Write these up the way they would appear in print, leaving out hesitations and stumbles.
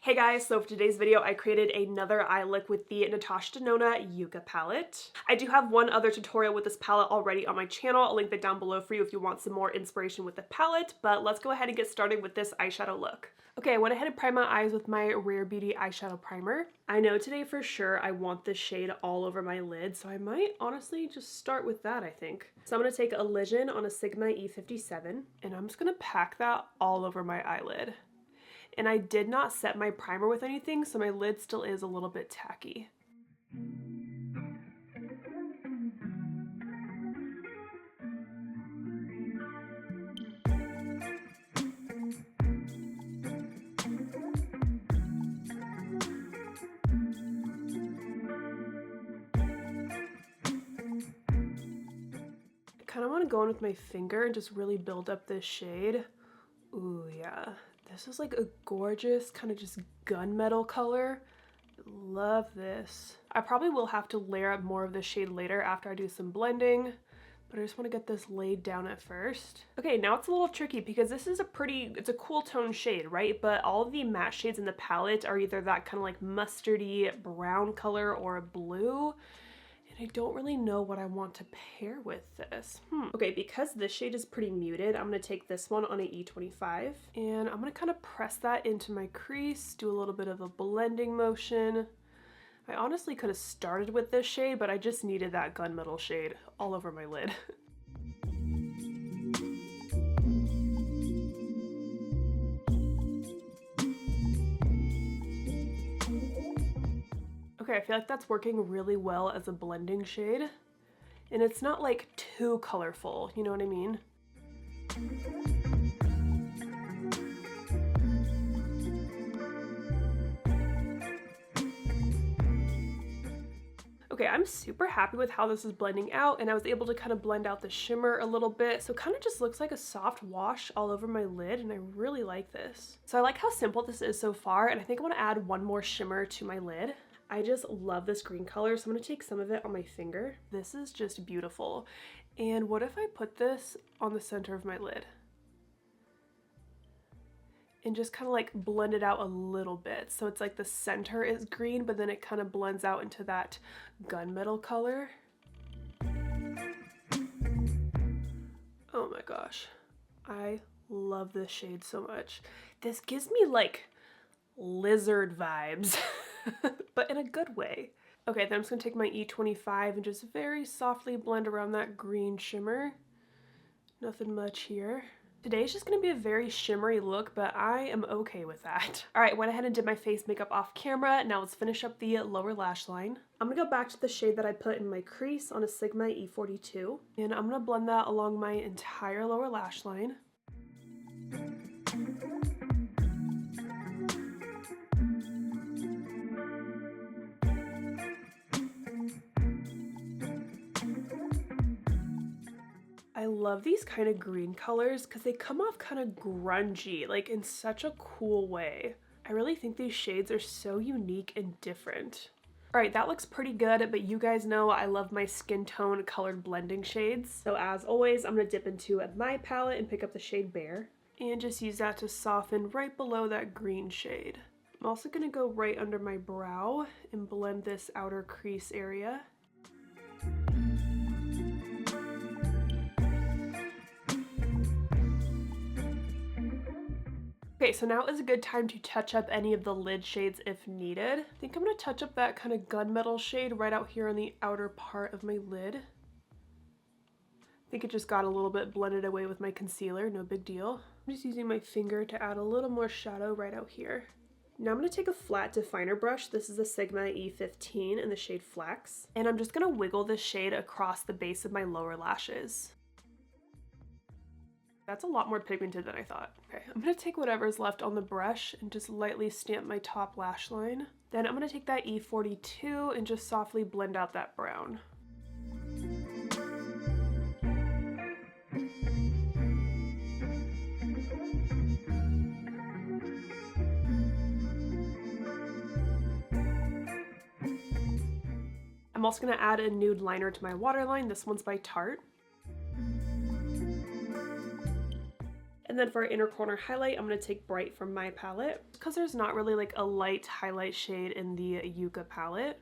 Hey guys, so for today's video, I created another eye look with the Natasha Denona Yucca palette. I do have one other tutorial with this palette already on my channel. I'll link that down below for you if you want some more inspiration with the palette, but let's go ahead and get started with this eyeshadow look. Okay, I went ahead and primed my eyes with my Rare Beauty eyeshadow primer. I know today for sure I want this shade all over my lid, so I might honestly just start with that, I think. So I'm going to take a Elision on a Sigma E57, and I'm just going to pack that all over my eyelid. And I did not set my primer with anything, so my lid still is a little bit tacky. I kind of want to go in with my finger and just really build up this shade. Ooh, yeah. This is like a gorgeous kind of just gunmetal color. Love this. I probably will have to layer up more of this shade later after I do some blending, but I just want to get this laid down at first. Okay, now it's a little tricky because this is it's a cool tone shade, right? But all of the matte shades in the palette are either that kind of like mustardy brown color or a blue. And I don't really know what I want to pair with this. Okay, because this shade is pretty muted, I'm going to take this one on an E25, and I'm going to kind of press that into my crease, do a little bit of a blending motion. I honestly could have started with this shade, but I just needed that gunmetal shade all over my lid. Okay, I feel like that's working really well as a blending shade. And it's not like too colorful, you know what I mean? Okay, I'm super happy with how this is blending out, and I was able to kind of blend out the shimmer a little bit, so it kind of just looks like a soft wash all over my lid, and I really like this. So I like how simple this is so far, and I think I want to add one more shimmer to my lid. I just love this green color, so I'm going to take some of it on my finger. This is just beautiful. And what if I put this on the center of my lid? And just kind of like blend it out a little bit. So it's like the center is green, but then it kind of blends out into that gunmetal color. Oh my gosh. I love this shade so much. This gives me like lizard vibes. But in a good way. Okay, then I'm just gonna take my E25 and just very softly blend around that green shimmer. Nothing much here. Today's just gonna be a very shimmery look, but I am okay with that. All right, went ahead and did my face makeup off camera. Now let's finish up the lower lash line. I'm gonna go back to the shade that I put in my crease on a Sigma E42, and I'm gonna blend that along my entire lower lash line. I love these kind of green colors because they come off kind of grungy, like in such a cool way. I really think these shades are so unique and different. All right, that looks pretty good, but you guys know I love my skin tone colored blending shades. So as always, I'm gonna dip into my palette and pick up the shade Bare and just use that to soften right below that green shade. I'm also gonna go right under my brow and blend this outer crease area. Okay, so now is a good time to touch up any of the lid shades if needed. I think I'm going to touch up that kind of gunmetal shade right out here on the outer part of my lid. I think it just got a little bit blended away with my concealer, no big deal. I'm just using my finger to add a little more shadow right out here. Now I'm going to take a flat definer brush. This is a Sigma E15 in the shade Flex. And I'm just going to wiggle this shade across the base of my lower lashes. That's a lot more pigmented than I thought. Okay, I'm gonna take whatever's left on the brush and just lightly stamp my top lash line. Then I'm gonna take that E42 and just softly blend out that brown. I'm also gonna add a nude liner to my waterline. This one's by Tarte. And then for our inner corner highlight, I'm going to take Bright from my palette because there's not really like a light highlight shade in the Yuka palette.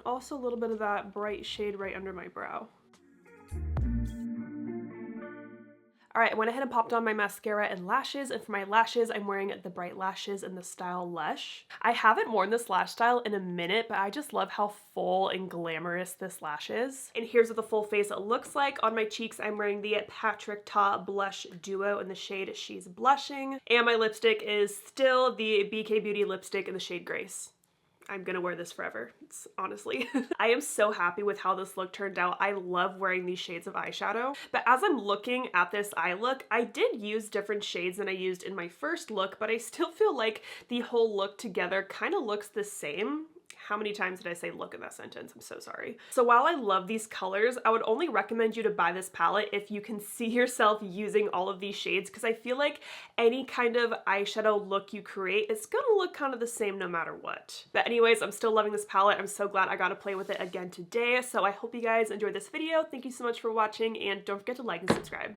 Also a little bit of that bright shade right under my brow. Alright, I went ahead and popped on my mascara and lashes, and for my lashes, I'm wearing the Bright Lashes in the style Lush. I haven't worn this lash style in a minute, but I just love how full and glamorous this lash is. And here's what the full face looks like. On my cheeks, I'm wearing the Patrick Ta Blush Duo in the shade She's Blushing, and my lipstick is still the BK Beauty lipstick in the shade Grace. I'm gonna wear this forever, it's honestly. I am so happy with how this look turned out. I love wearing these shades of eyeshadow, but as I'm looking at this eye look, I did use different shades than I used in my first look, but I still feel like the whole look together kind of looks the same. How many times did I say look in that sentence? I'm so sorry. So while I love these colors, I would only recommend you to buy this palette if you can see yourself using all of these shades, because I feel like any kind of eyeshadow look you create, it's gonna look kind of the same no matter what. But anyways, I'm still loving this palette. I'm so glad I got to play with it again today. So I hope you guys enjoyed this video. Thank you so much for watching, and don't forget to like and subscribe.